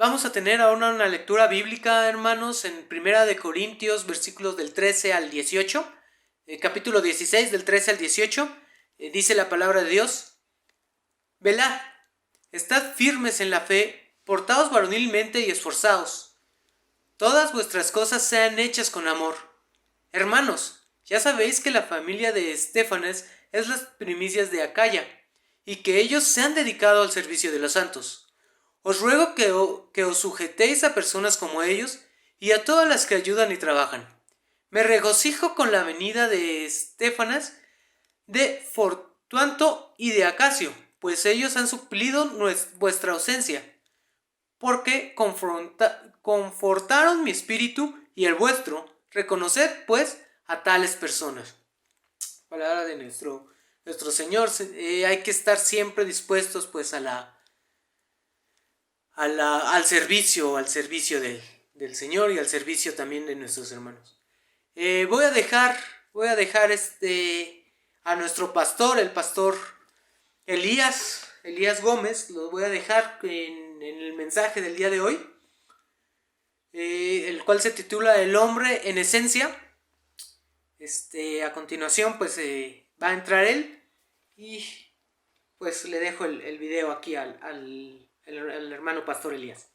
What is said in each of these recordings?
Vamos a tener ahora una lectura bíblica, hermanos, en Primera de Corintios, versículos del 13 al 18, capítulo 16, del 13 al 18, dice la palabra de Dios: Velad, estad firmes en la fe, portaos varonilmente y esforzaos. Todas vuestras cosas sean hechas con amor. Hermanos, ya sabéis que la familia de Estéfanas es las primicias de Acaya, y que ellos se han dedicado al servicio de los santos. Os ruego que os sujetéis a personas como ellos y a todas las que ayudan y trabajan. Me regocijo con la venida de Estéfanas, de Fortunato y de Acacio, pues ellos han suplido vuestra ausencia, porque confortaron mi espíritu y el vuestro. Reconoced, pues, a tales personas. Palabra de nuestro Señor. Hay que estar siempre dispuestos, pues, al servicio del Señor y al servicio también de nuestros hermanos. Voy a dejar a nuestro pastor, el pastor Elías Gómez, lo voy a dejar en el mensaje del día de hoy, el cual se titula El hombre en esencia. A continuación, pues va a entrar él y pues le dejo el video aquí al hermano pastor Elías.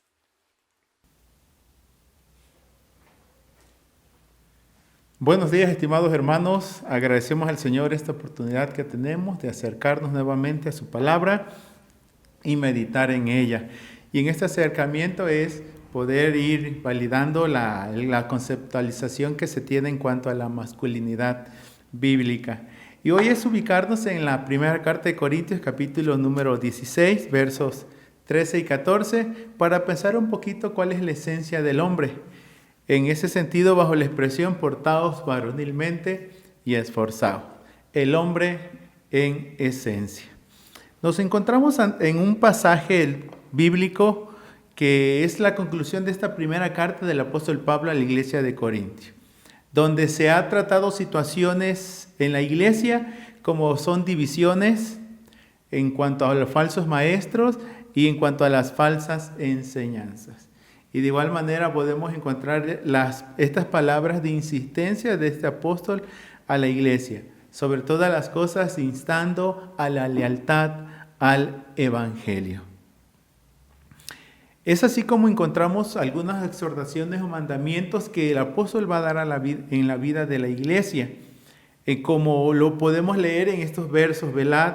Buenos días, estimados hermanos. Agradecemos al Señor esta oportunidad que tenemos de acercarnos nuevamente a su palabra y meditar en ella. Y en este acercamiento es poder ir validando la conceptualización que se tiene en cuanto a la masculinidad bíblica. Y hoy es ubicarnos en la primera carta de Corintios, capítulo número 16, versos 13 y 14, para pensar un poquito cuál es la esencia del hombre. En ese sentido, bajo la expresión portaos varonilmente y esforzaos. El hombre en esencia. Nos encontramos en un pasaje bíblico que es la conclusión de esta primera carta del apóstol Pablo a la iglesia de Corintios, donde se ha tratado situaciones en la iglesia como son divisiones en cuanto a los falsos maestros y en cuanto a las falsas enseñanzas. Y de igual manera podemos encontrar estas palabras de insistencia de este apóstol a la iglesia, sobre todas las cosas instando a la lealtad al evangelio. Es así como encontramos algunas exhortaciones o mandamientos que el apóstol va a dar en la vida de la iglesia, como lo podemos leer en estos versos: velad,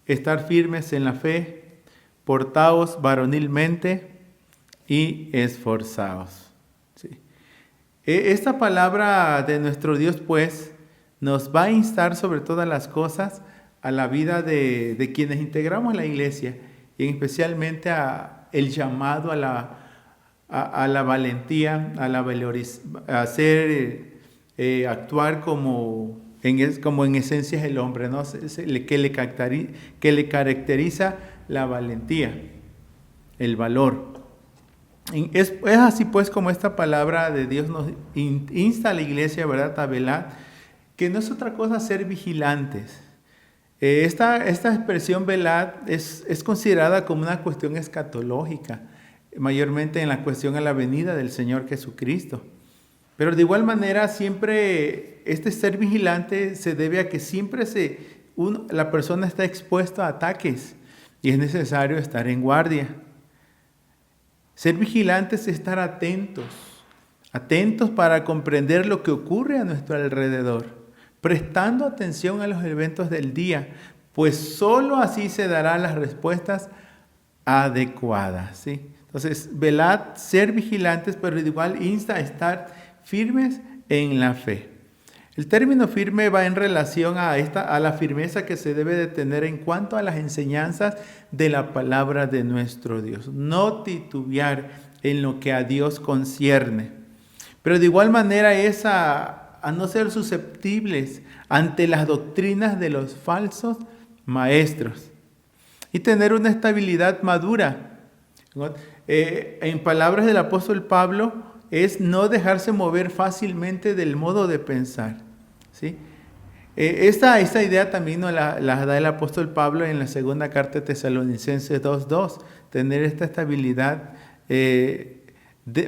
estar firmes en la fe, portaos varonilmente y esforzaos. Sí. Esta palabra de nuestro Dios, pues, nos va a instar sobre todas las cosas a la vida de quienes integramos la iglesia, y especialmente el llamado a la valentía, a actuar como en esencia es el hombre, ¿no? Que le caracteriza la valentía, el valor. Es así pues como esta palabra de Dios nos insta a la iglesia, ¿verdad?, a velar, que no es otra cosa ser vigilantes. Esta expresión velad es considerada como una cuestión escatológica, mayormente en la cuestión a la venida del Señor Jesucristo. Pero de igual manera, siempre este ser vigilante se debe a que siempre la persona está expuesta a ataques y es necesario estar en guardia. Ser vigilantes es estar atentos para comprender lo que ocurre a nuestro alrededor, prestando atención a los eventos del día, pues solo así se darán las respuestas adecuadas, ¿sí? Entonces, velad, ser vigilantes, pero igual insta a estar firmes en la fe. El término firme va en relación a la firmeza que se debe de tener en cuanto a las enseñanzas de la palabra de nuestro Dios. No titubear en lo que a Dios concierne. Pero de igual manera es a no ser susceptibles ante las doctrinas de los falsos maestros. Y tener una estabilidad madura. En palabras del apóstol Pablo, es no dejarse mover fácilmente del modo de pensar. ¿Sí? Esta idea también nos la da el apóstol Pablo en la segunda carta de Tesalonicenses 2:2, tener esta estabilidad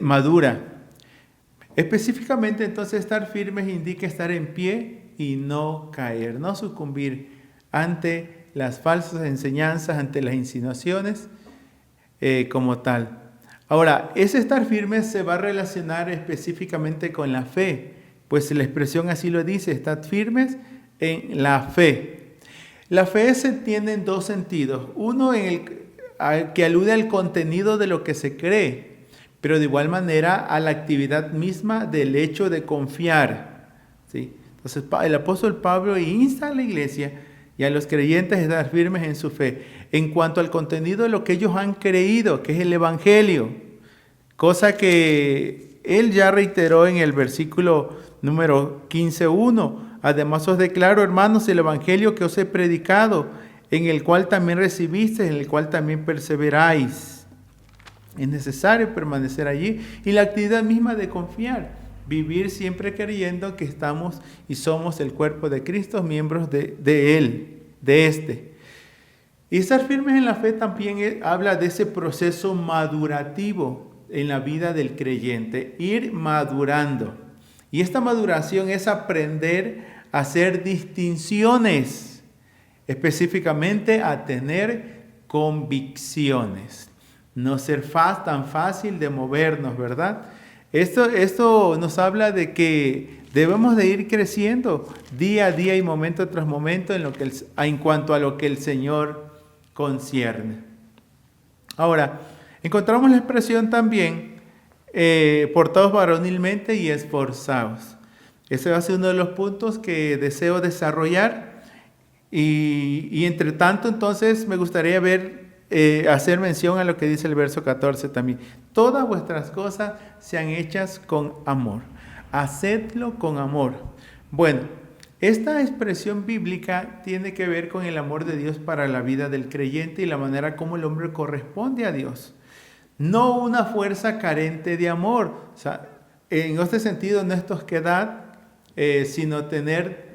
madura. Específicamente, entonces, estar firmes indica estar en pie y no caer, no sucumbir ante las falsas enseñanzas, ante las insinuaciones como tal. Ahora, ese estar firme se va a relacionar específicamente con la fe, pues la expresión así lo dice, estad firmes en la fe. La fe se entiende en dos sentidos. Uno que alude al contenido de lo que se cree, pero de igual manera a la actividad misma del hecho de confiar, ¿sí? Entonces el apóstol Pablo insta a la iglesia y a los creyentes a estar firmes en su fe en cuanto al contenido de lo que ellos han creído, que es el Evangelio, cosa que él ya reiteró en el versículo número 15:1. Además os declaro, hermanos, el Evangelio que os he predicado, en el cual también recibisteis, en el cual también perseveráis. Es necesario permanecer allí y la actividad misma de confiar, vivir siempre creyendo que estamos y somos el cuerpo de Cristo, miembros de Él, de este. Y estar firmes en la fe también habla de ese proceso madurativo en la vida del creyente, ir madurando. Y esta maduración es aprender a hacer distinciones, específicamente a tener convicciones. No ser tan fácil de movernos, ¿verdad? Esto nos habla de que debemos de ir creciendo día a día y momento tras momento en cuanto a lo que el Señor concierne. Ahora, encontramos la expresión también portados varonilmente y esforzados. Ese va a ser uno de los puntos que deseo desarrollar y entre tanto entonces me gustaría hacer mención a lo que dice el verso 14 también. Todas vuestras cosas sean hechas con amor. Hacedlo con amor. Bueno, esta expresión bíblica tiene que ver con el amor de Dios para la vida del creyente y la manera como el hombre corresponde a Dios. No una fuerza carente de amor. O sea, en este sentido no es tosquedad, sino tener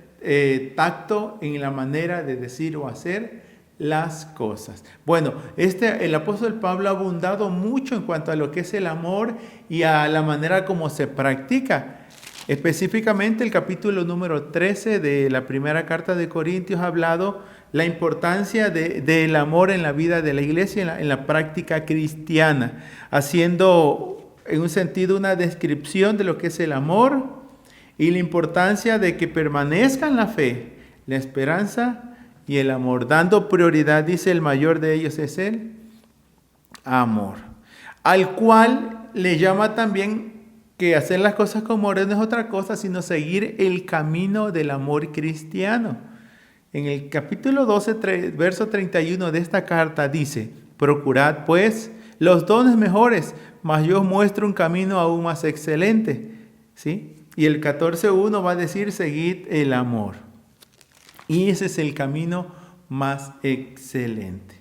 tacto en la manera de decir o hacer las cosas. Bueno, el apóstol Pablo ha abundado mucho en cuanto a lo que es el amor y a la manera como se practica. Específicamente el capítulo número 13 de la primera carta de Corintios ha hablado la importancia del amor en la vida de la iglesia, en la práctica cristiana, haciendo en un sentido una descripción de lo que es el amor y la importancia de que permanezcan la fe, la esperanza y el amor, dando prioridad, dice, el mayor de ellos es el amor, al cual le llama también que hacer las cosas con amor no es otra cosa, sino seguir el camino del amor cristiano. En el capítulo 12, verso 31 de esta carta dice, procurad pues los dones mejores, mas yo os muestro un camino aún más excelente, ¿sí? Y el 14:1 va a decir, seguid el amor. Y ese es el camino más excelente.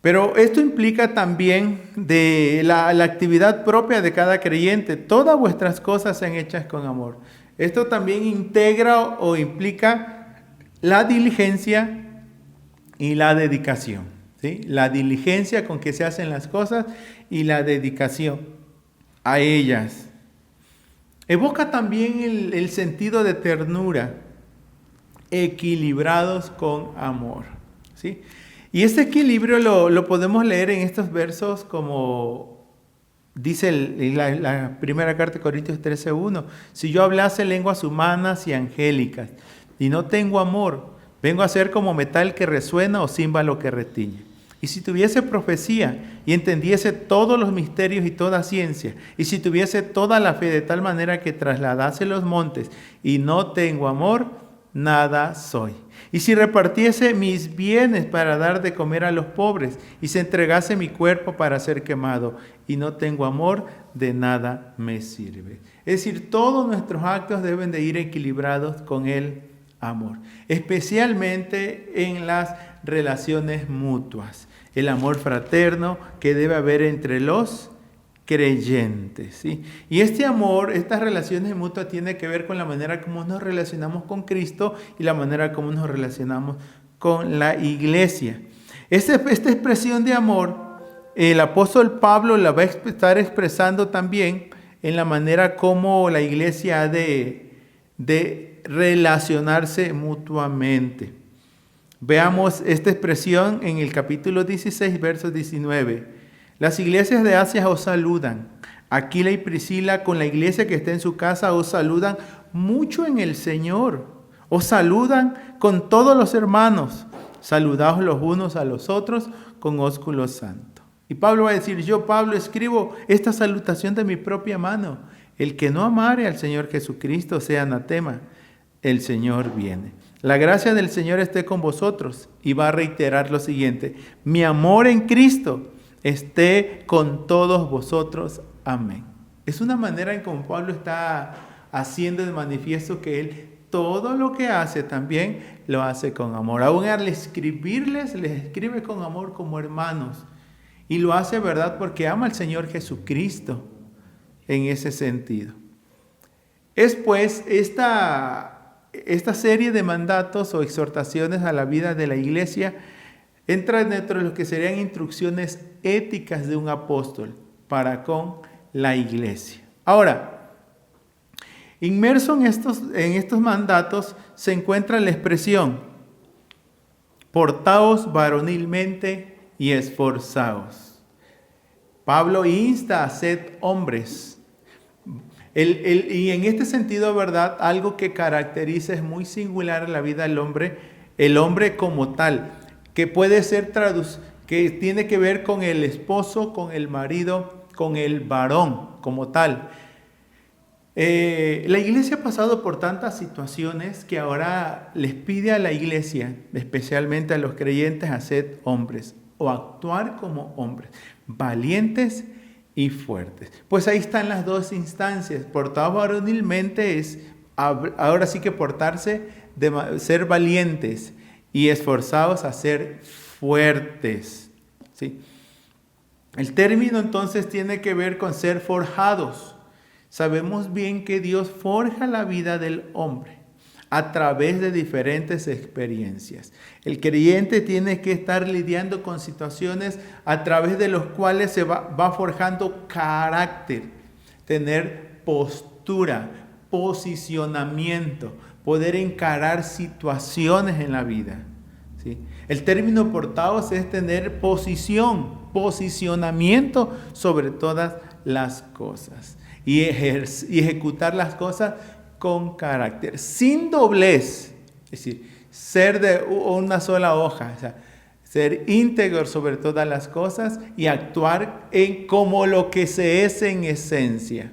Pero esto implica también de la actividad propia de cada creyente. Todas vuestras cosas sean hechas con amor. Esto también integra o implica la diligencia y la dedicación, ¿sí? La diligencia con que se hacen las cosas y la dedicación a ellas. Evoca también el sentido de ternura, equilibrados con amor, ¿sí? Y este equilibrio lo podemos leer en estos versos como dice la primera carta de Corintios 13:1. Si yo hablase lenguas humanas y angélicas y no tengo amor, vengo a ser como metal que resuena o címbalo que retiñe. Y si tuviese profecía y entendiese todos los misterios y toda ciencia, y si tuviese toda la fe de tal manera que trasladase los montes y no tengo amor, nada soy. Y si repartiese mis bienes para dar de comer a los pobres, y se entregase mi cuerpo para ser quemado, y no tengo amor, de nada me sirve. Es decir, todos nuestros actos deben de ir equilibrados con el amor, especialmente en las relaciones mutuas. El amor fraterno que debe haber entre los creyentes, ¿sí? Y este amor, estas relaciones mutuas tienen que ver con la manera como nos relacionamos con Cristo y la manera como nos relacionamos con la iglesia. Esta expresión de amor el apóstol Pablo la va a estar expresando también en la manera como la iglesia ha de relacionarse mutuamente. Veamos esta expresión en el capítulo 16, verso 19. Las iglesias de Asia os saludan. Aquila y Priscila con la iglesia que está en su casa os saludan mucho en el Señor. Os saludan con todos los hermanos. Saludaos los unos a los otros con ósculo santo. Y Pablo va a decir, yo Pablo escribo esta salutación de mi propia mano. El que no amare al Señor Jesucristo sea anatema. El Señor viene. La gracia del Señor esté con vosotros. Y va a reiterar lo siguiente. Mi amor en Cristo esté con todos vosotros. Amén. Es una manera en como Pablo está haciendo de manifiesto que él todo lo que hace también lo hace con amor. Aún al escribirles, les escribe con amor como hermanos. Y lo hace, ¿verdad? Porque ama al Señor Jesucristo en ese sentido. Es pues esta serie de mandatos o exhortaciones a la vida de la iglesia entra dentro de lo que serían instrucciones éticas de un apóstol para con la iglesia. Ahora, inmerso en estos mandatos se encuentra la expresión portaos varonilmente y esforzaos. Pablo insta a sed hombres. Y en este sentido, ¿verdad? Algo que caracteriza es muy singular en la vida del hombre, el hombre como tal, que puede ser que tiene que ver con el esposo, con el marido, con el varón como tal. La iglesia ha pasado por tantas situaciones que ahora les pide a la iglesia, especialmente a los creyentes, a ser hombres o actuar como hombres, valientes y fuertes. Pues ahí están las dos instancias. Portados varonilmente es ahora sí que portarse, de ser valientes, y esforzados a ser fuertes. ¿Sí? El término entonces tiene que ver con ser forjados. Sabemos bien que Dios forja la vida del hombre a través de diferentes experiencias. El creyente tiene que estar lidiando con situaciones a través de los cuales se va forjando carácter, tener postura, posicionamiento, poder encarar situaciones en la vida. ¿Sí? El término portados es tener posicionamiento sobre todas las cosas y ejecutar las cosas con carácter, sin doblez, es decir, ser de una sola hoja, o sea, ser íntegro sobre todas las cosas y actuar como lo que se es en esencia.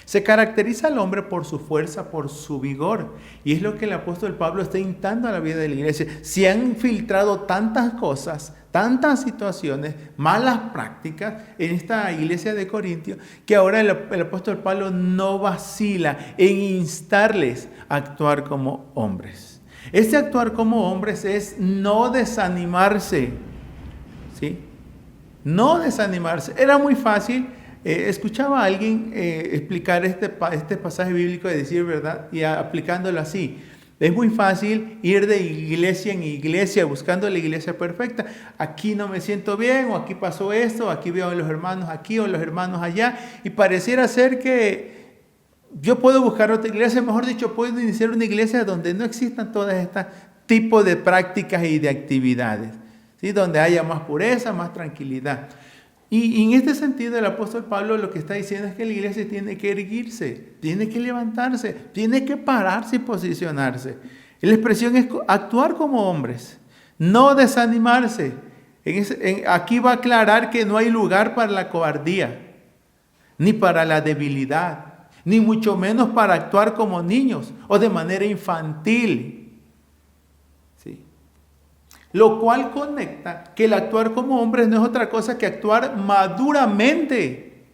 Se caracteriza al hombre por su fuerza, por su vigor. Y es lo que el apóstol Pablo está instando a la vida de la iglesia. Se han filtrado tantas cosas, tantas situaciones, malas prácticas en esta iglesia de Corintios, que ahora el apóstol Pablo no vacila en instarles a actuar como hombres. Este actuar como hombres es no desanimarse. ¿Sí? No desanimarse. Era muy fácil. Escuchaba a alguien explicar este pasaje bíblico y decir verdad y aplicándolo así. Es muy fácil ir de iglesia en iglesia buscando la iglesia perfecta. Aquí no me siento bien, o aquí pasó esto, o aquí veo a los hermanos aquí o los hermanos allá, y pareciera ser que yo puedo buscar otra iglesia, mejor dicho, puedo iniciar una iglesia donde no existan todas estas tipos de prácticas y de actividades, ¿sí? Donde haya más pureza, más tranquilidad. Y en este sentido el apóstol Pablo lo que está diciendo es que la iglesia tiene que erguirse, tiene que levantarse, tiene que pararse y posicionarse. La expresión es actuar como hombres, no desanimarse. Aquí va a aclarar que no hay lugar para la cobardía, ni para la debilidad, ni mucho menos para actuar como niños o de manera infantil. Lo cual conecta que el actuar como hombres no es otra cosa que actuar maduramente,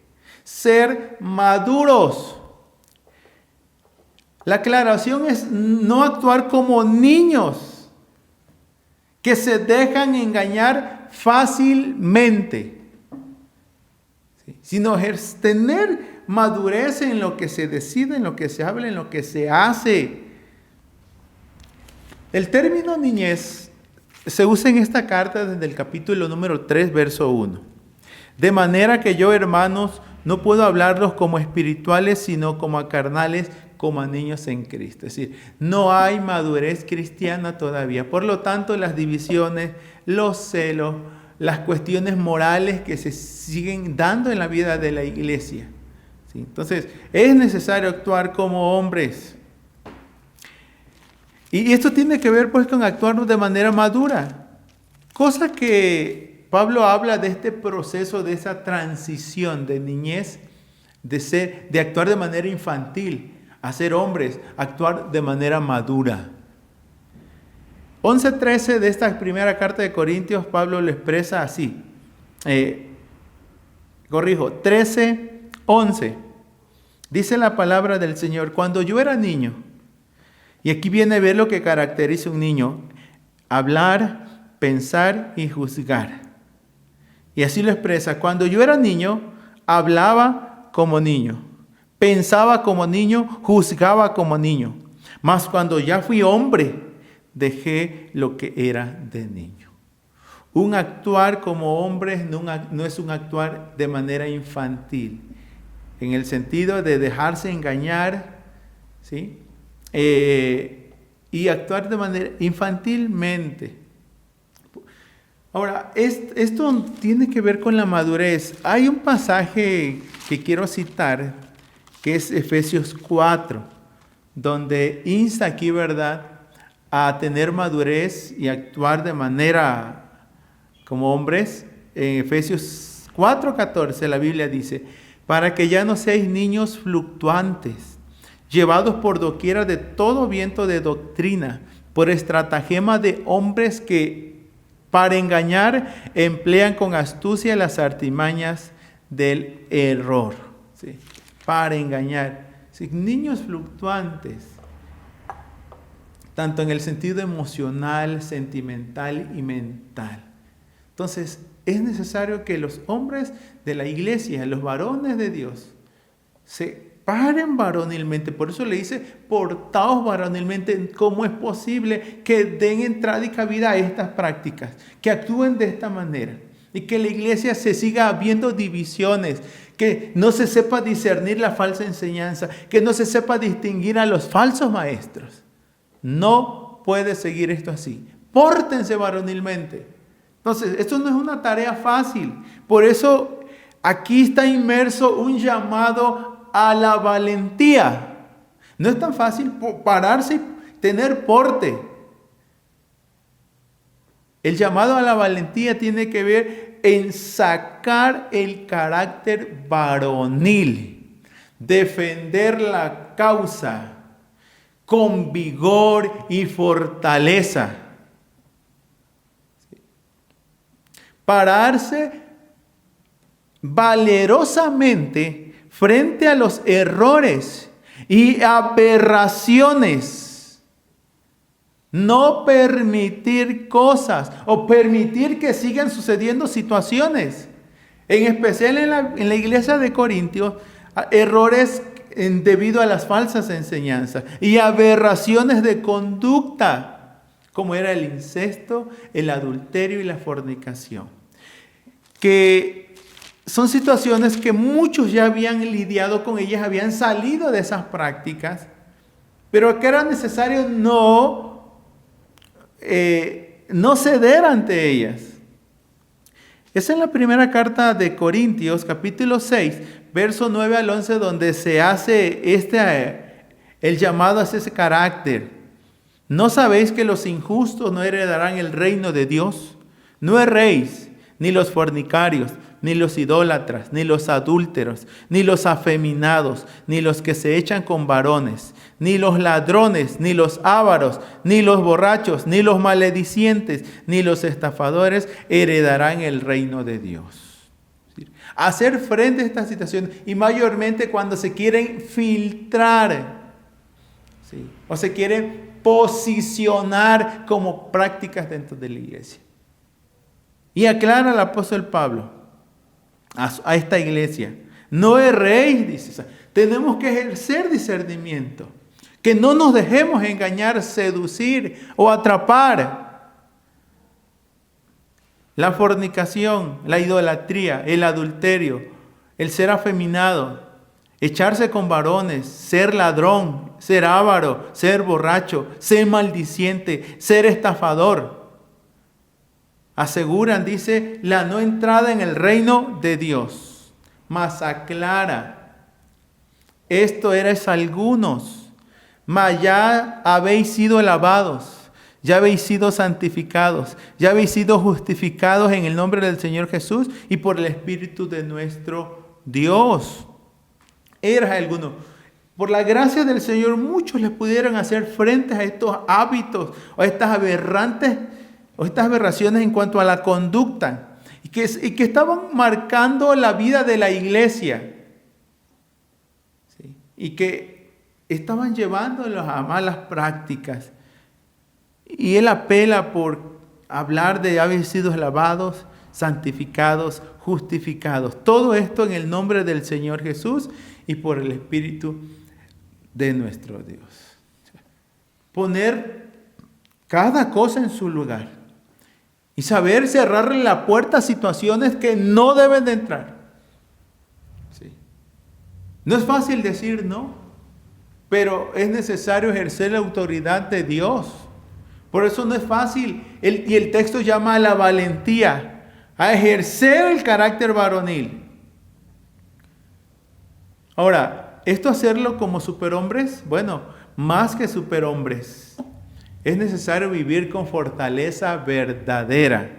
ser maduros. La aclaración es no actuar como niños que se dejan engañar fácilmente, ¿sí? Sino tener madurez en lo que se decide, en lo que se habla, en lo que se hace. El término niñez se usa en esta carta desde el capítulo número 3, verso 1. De manera que yo, hermanos, no puedo hablarlos como espirituales, sino como a carnales, como a niños en Cristo. Es decir, no hay madurez cristiana todavía. Por lo tanto, las divisiones, los celos, las cuestiones morales que se siguen dando en la vida de la iglesia. ¿Sí? Entonces, es necesario actuar como hombres. Y esto tiene que ver pues con actuar de manera madura. Cosa que Pablo habla de este proceso, de esa transición de niñez, de actuar de manera infantil, a ser hombres, actuar de manera madura. 11:13 de esta primera carta de Corintios, Pablo lo expresa así. 13:11. Dice la palabra del Señor: cuando yo era niño, y aquí viene a ver lo que caracteriza a un niño: hablar, pensar y juzgar. Y así lo expresa: cuando yo era niño, hablaba como niño, pensaba como niño, juzgaba como niño. Mas cuando ya fui hombre, dejé lo que era de niño. Un actuar como hombre no es un actuar de manera infantil, en el sentido de dejarse engañar, ¿sí? Y actuar de manera infantilmente. Ahora, esto tiene que ver con la madurez. Hay un pasaje que quiero citar, que es Efesios 4, donde insta aquí, ¿verdad?, a tener madurez y actuar de manera como hombres. En Efesios 4:14 la Biblia dice: para que ya no seáis niños fluctuantes, llevados por doquiera de todo viento de doctrina, por estratagema de hombres que para engañar emplean con astucia las artimañas del error. ¿Sí? Para engañar. ¿Sí? Niños fluctuantes, tanto en el sentido emocional, sentimental y mental. Entonces, es necesario que los hombres de la iglesia, los varones de Dios, se paren varonilmente. Por eso le dice: portaos varonilmente. ¿Cómo es posible que den entrada y cabida a estas prácticas? Que actúen de esta manera. Y que la iglesia se siga viendo divisiones, que no se sepa discernir la falsa enseñanza, que no se sepa distinguir a los falsos maestros. No puede seguir esto así. Pórtense varonilmente. Entonces, esto no es una tarea fácil. Por eso aquí está inmerso un llamado a la valentía. No es tan fácil pararse y tener porte. El llamado a la valentía tiene que ver en sacar el carácter varonil, defender la causa con vigor y fortaleza. Pararse valerosamente frente a los errores y aberraciones. No permitir cosas o permitir que sigan sucediendo situaciones. En especial en la iglesia de Corintios, errores debido a las falsas enseñanzas y aberraciones de conducta, como era el incesto, el adulterio y la fornicación. Que son situaciones que muchos ya habían lidiado con ellas, habían salido de esas prácticas, pero que era necesario no ceder ante ellas. Esa es la primera carta de Corintios, capítulo 6, verso 9 al 11, donde se hace el llamado a ese carácter. ¿No sabéis que los injustos no heredarán el reino de Dios? No erréis, ni los fornicarios, ni los idólatras, ni los adúlteros, ni los afeminados, ni los que se echan con varones, ni los ladrones, ni los ávaros, ni los borrachos, ni los maledicientes, ni los estafadores heredarán el reino de Dios. Hacer frente a estas situaciones, y mayormente cuando se quieren filtrar, ¿sí?, o se quieren posicionar como prácticas dentro de la iglesia. Y aclara el apóstol Pablo a esta iglesia: no erréis, dice. Tenemos que ejercer discernimiento, que no nos dejemos engañar, seducir o atrapar. la fornicación, la idolatría, el adulterio, el ser afeminado, echarse con varones, ser ladrón, ser avaro, ser borracho, ser maldiciente, ser estafador. Aseguran, dice, la no entrada en el reino de Dios. Mas aclara, esto erais algunos, mas ya habéis sido lavados, ya habéis sido santificados, ya habéis sido justificados en el nombre del Señor Jesús y por el Espíritu de nuestro Dios. Eras alguno. Por la gracia del Señor, muchos les pudieron hacer frente a estos hábitos o a estas aberraciones en cuanto a la conducta y que estaban marcando la vida de la iglesia, ¿sí? Y que estaban llevándolos a malas prácticas. Y él apela por hablar de haber sido lavados, santificados, justificados. Todo esto en el nombre del Señor Jesús y por el Espíritu de nuestro Dios. Poner cada cosa en su lugar y saber cerrarle la puerta a situaciones que no deben de entrar. Sí. No es fácil decir no, pero es necesario ejercer la autoridad de Dios. Por eso no es fácil. Y el texto llama a la valentía, a ejercer el carácter varonil. Ahora, ¿esto hacerlo como superhombres? Bueno, más que superhombres. Es necesario vivir con fortaleza verdadera,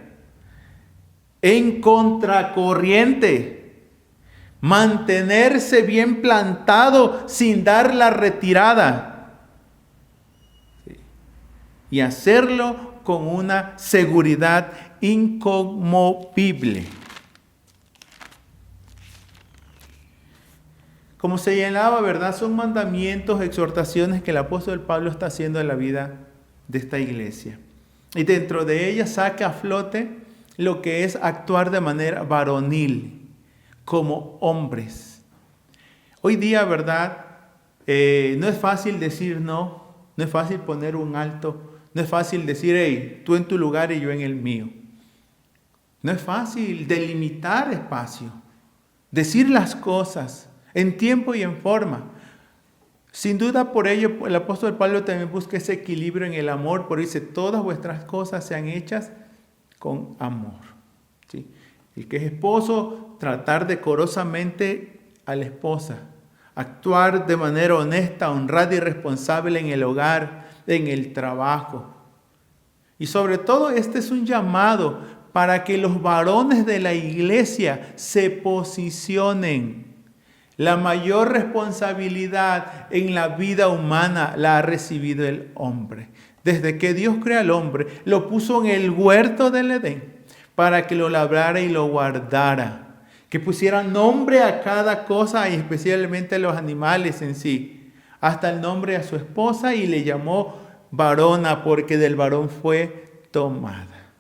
en contracorriente, mantenerse bien plantado sin dar la retirada. Y hacerlo con una seguridad inconmovible. Como se señalaba, ¿verdad? Son mandamientos, exhortaciones que el apóstol Pablo está haciendo en la vida de esta iglesia. Y dentro de ellas saca a flote lo que es actuar de manera varonil, como hombres. Hoy día, ¿verdad? No es fácil decir no, no es fácil poner un alto. No es fácil decir, hey, tú en tu lugar y yo en el mío. No es fácil delimitar espacio, decir las cosas en tiempo y en forma. Sin duda por ello el apóstol Pablo también busca ese equilibrio en el amor, por eso dice, todas vuestras cosas sean hechas con amor. ¿Sí? El que es esposo, tratar decorosamente a la esposa, actuar de manera honesta, honrada y responsable en el hogar, en el trabajo. Y sobre todo este es un llamado para que los varones de la iglesia se posicionen. La mayor responsabilidad en la vida humana la ha recibido el hombre. Desde que Dios crea al hombre, lo puso en el huerto del Edén para que lo labrara y lo guardara. Que pusiera nombre a cada cosa y especialmente a los animales en sí. Hasta el nombre a su esposa y le llamó varona porque del varón fue tomada.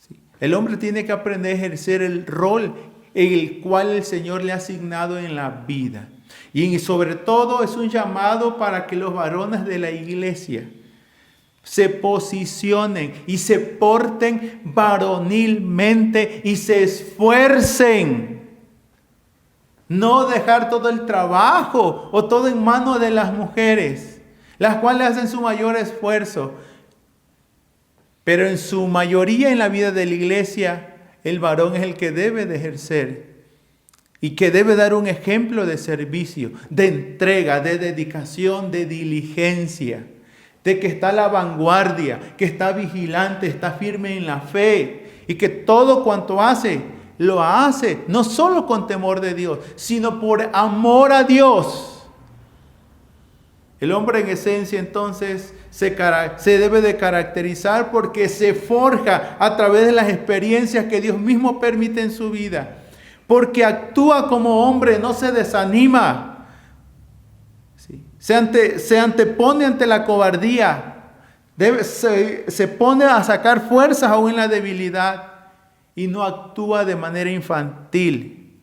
Sí. El hombre tiene que aprender a ejercer el rol en el cual el Señor le ha asignado en la vida. Y sobre todo es un llamado para que los varones de la iglesia se posicionen y se porten varonilmente y se esfuercen. No dejar todo el trabajo o todo en manos de las mujeres, las cuales hacen su mayor esfuerzo. Pero en su mayoría en la vida de la iglesia, el varón es el que debe de ejercer y que debe dar un ejemplo de servicio, de entrega, de dedicación, de diligencia, de que está a la vanguardia, que está vigilante, está firme en la fe y que todo cuanto hace, lo hace no solo con temor de Dios, sino por amor a Dios. El hombre en esencia entonces se debe de caracterizar porque se forja a través de las experiencias que Dios mismo permite en su vida. Porque actúa como hombre, no se desanima. ¿Sí? Se antepone ante la cobardía. Se pone a sacar fuerzas aún en la debilidad. Y no actúa de manera infantil.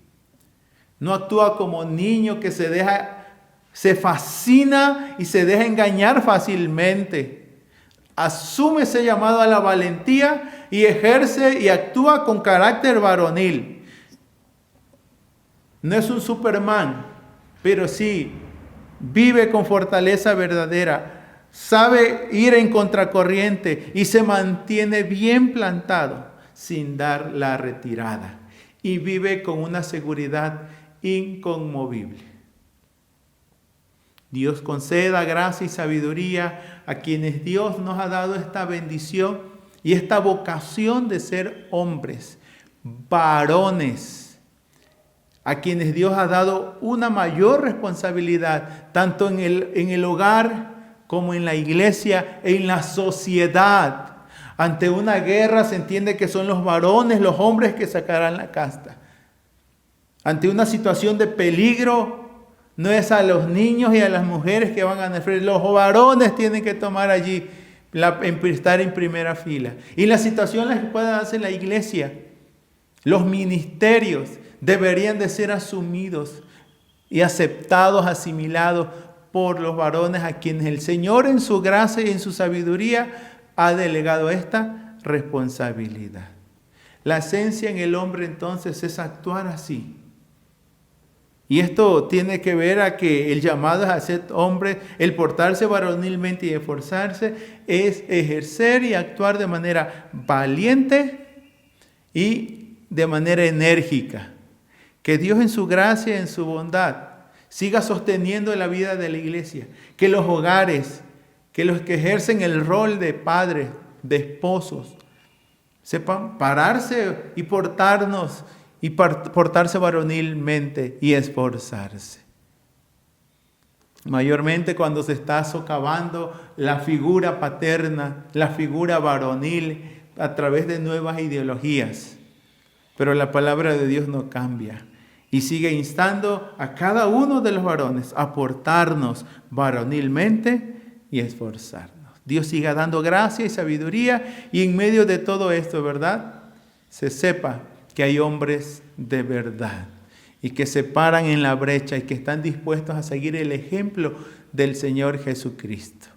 No actúa como niño que se fascina y se deja engañar fácilmente. asume ese llamado a la valentía y ejerce y actúa con carácter varonil. No es un Superman, pero sí vive con fortaleza verdadera, sabe ir en contracorriente y se mantiene bien plantado sin dar la retirada y vive con una seguridad inconmovible. Dios conceda gracia y sabiduría a quienes Dios nos ha dado esta bendición y esta vocación de ser hombres, varones, a quienes Dios ha dado una mayor responsabilidad, tanto en el hogar como en la iglesia, en la sociedad. Ante una guerra se entiende que son los varones, los hombres que sacarán la casta. Ante una situación de peligro, no es a los niños y a las mujeres que van a defender. Los varones tienen que tomar allí, estar en primera fila. Y las situaciones que puedan darse en la iglesia, los ministerios deberían de ser asumidos y aceptados, asimilados por los varones a quienes el Señor en su gracia y en su sabiduría ha delegado esta responsabilidad. La esencia en el hombre entonces es actuar así. Y esto tiene que ver a que el llamado a ser hombre, el portarse varonilmente y esforzarse, es ejercer y actuar de manera valiente y de manera enérgica. Que Dios en su gracia, en su bondad, siga sosteniendo la vida de la iglesia. Que los hogares, que los que ejercen el rol de padres, de esposos, sepan pararse y portarse varonilmente y esforzarse. Mayormente cuando se está socavando la figura paterna, la figura varonil a través de nuevas ideologías. Pero la palabra de Dios no cambia y sigue instando a cada uno de los varones a portarnos varonilmente y esforzarnos. Dios siga dando gracia y sabiduría y en medio de todo esto, ¿verdad? Se sepa que hay hombres de verdad y que se paran en la brecha y que están dispuestos a seguir el ejemplo del Señor Jesucristo,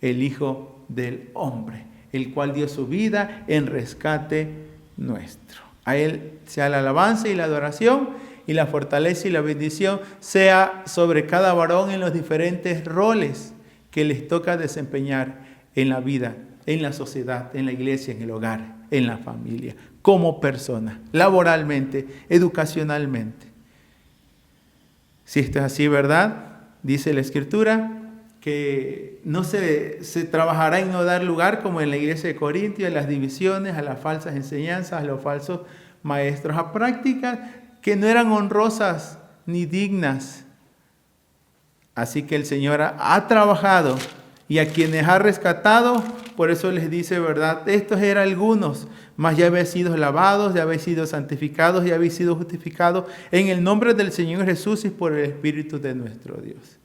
el Hijo del Hombre, el cual dio su vida en rescate nuestro. A Él sea la alabanza y la adoración y la fortaleza y la bendición sea sobre cada varón en los diferentes roles que les toca desempeñar en la vida, en la sociedad, en la iglesia, en el hogar, en la familia, como persona, laboralmente, educacionalmente. Si esto es así, ¿verdad? Dice la Escritura que no se trabajará en no dar lugar como en la iglesia de Corintios, a las divisiones, a las falsas enseñanzas, a los falsos maestros, a prácticas que no eran honrosas ni dignas. Así que el Señor ha trabajado y a quienes ha rescatado, por eso les dice, ¿verdad? Estos eran algunos, mas ya habéis sido lavados, ya habéis sido santificados, ya habéis sido justificados en el nombre del Señor Jesús y por el Espíritu de nuestro Dios.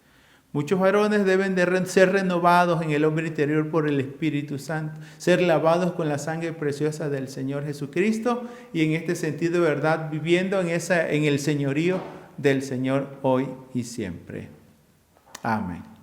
Muchos varones deben de ser renovados en el hombre interior por el Espíritu Santo, ser lavados con la sangre preciosa del Señor Jesucristo y en este sentido, ¿verdad? Viviendo en el señorío del Señor hoy y siempre. Amén.